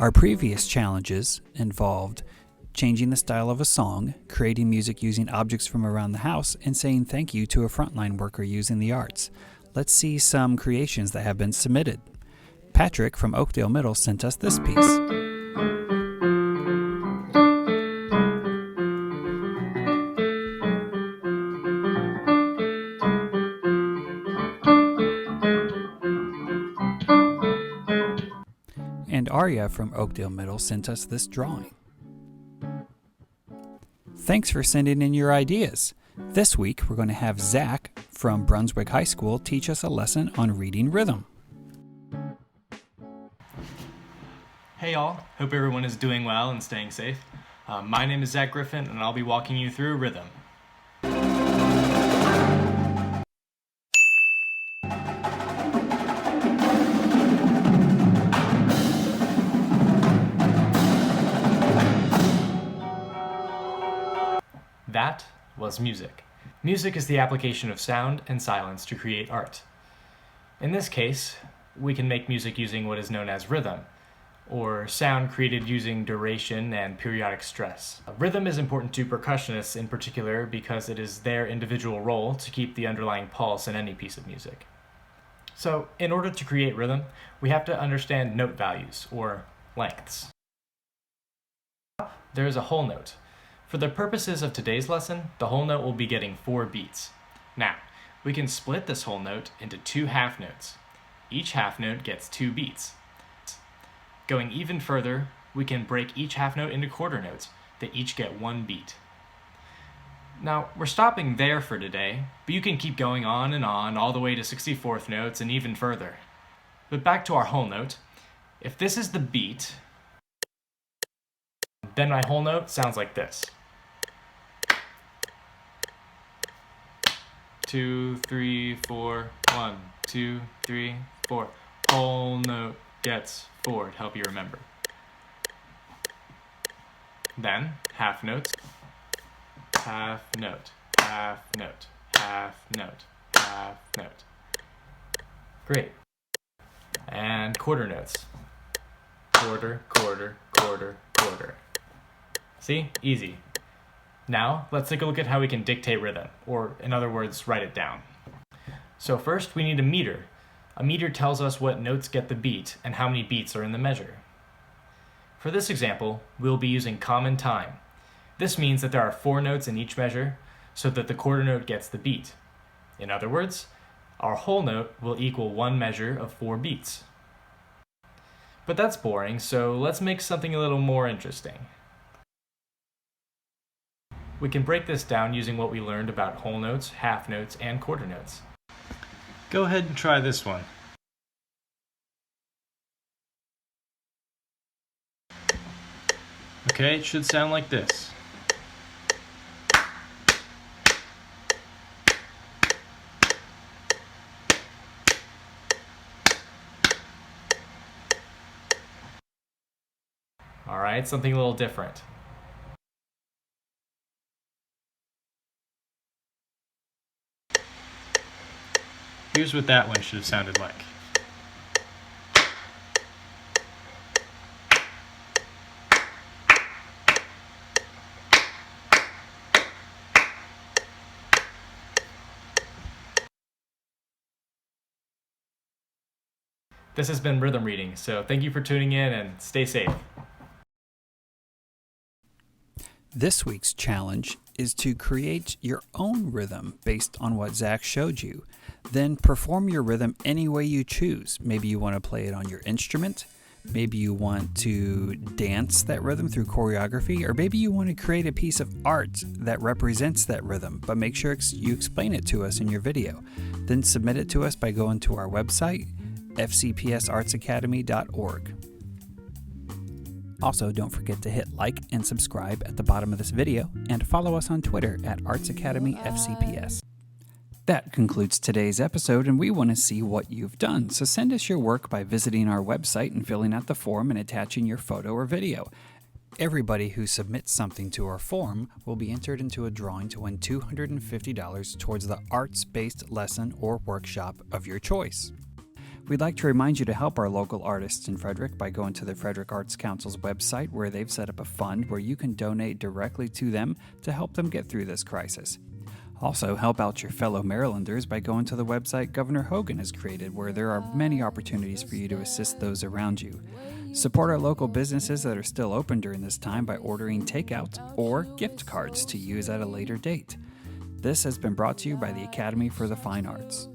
Our previous challenges involved changing the style of a song, creating music using objects from around the house, and saying thank you to a frontline worker using the arts. Let's see some creations that have been submitted. Patrick from Oakdale Middle sent us this piece. And Arya from Oakdale Middle sent us this drawing. Thanks for sending in your ideas. This week, we're going to have Zach from Brunswick High School teach us a lesson on reading rhythm. Hey y'all, hope everyone is doing well and staying safe. My name is Zach Griffin and I'll be walking you through rhythm. That was music. Music is the application of sound and silence to create art. In this case, we can make music using what is known as rhythm, or sound created using duration and periodic stress. Rhythm is important to percussionists in particular because it is their individual role to keep the underlying pulse in any piece of music. So, in order to create rhythm, we have to understand note values, or lengths. There is a whole note. For the purposes of today's lesson, the whole note will be getting 4 beats. Now, we can split this whole note into 2 half notes. Each half note gets 2 beats. Going even further, we can break each half note into quarter notes that each get 1 beat. Now, we're stopping there for today, but you can keep going on and on all the way to 64th notes and even further. But back to our whole note. If this is the beat, then my whole note sounds like this. 2, 3, 4, 1, 2, 3, 4. Whole note gets 4 to help you remember. Then, half notes. Half note, half note, half note, half note. Great. And quarter notes. Quarter, quarter, quarter, quarter. See? Easy. Now, let's take a look at how we can dictate rhythm, or in other words, write it down. So first, we need a meter. A meter tells us what notes get the beat and how many beats are in the measure. For this example, we'll be using common time. This means that there are 4 notes in each measure, so that the quarter note gets the beat. In other words, our whole note will equal 1 measure of 4 beats. But that's boring, so let's make something a little more interesting. We can break this down using what we learned about whole notes, half notes, and quarter notes. Go ahead and try this one. Okay, it should sound like this. Alright, something a little different. Here's what that one should have sounded like. This has been Rhythm Reading, so thank you for tuning in and stay safe. This week's challenge is to create your own rhythm based on what Zach showed you. Then perform your rhythm any way you choose. Maybe you want to play it on your instrument. Maybe you want to dance that rhythm through choreography, or maybe you want to create a piece of art that represents that rhythm, but make sure you explain it to us in your video. Then submit it to us by going to our website, fcpsartsacademy.org. Also, don't forget to hit like and subscribe at the bottom of this video, and follow us on Twitter at Arts Academy FCPS. That concludes today's episode, and we want to see what you've done. So send us your work by visiting our website and filling out the form and attaching your photo or video. Everybody who submits something to our form will be entered into a drawing to win $250 towards the arts-based lesson or workshop of your choice. We'd like to remind you to help our local artists in Frederick by going to the Frederick Arts Council's website, where they've set up a fund where you can donate directly to them to help them get through this crisis. Also, help out your fellow Marylanders by going to the website Governor Hogan has created, where there are many opportunities for you to assist those around you. Support our local businesses that are still open during this time by ordering takeout or gift cards to use at a later date. This has been brought to you by the Academy for the Fine Arts.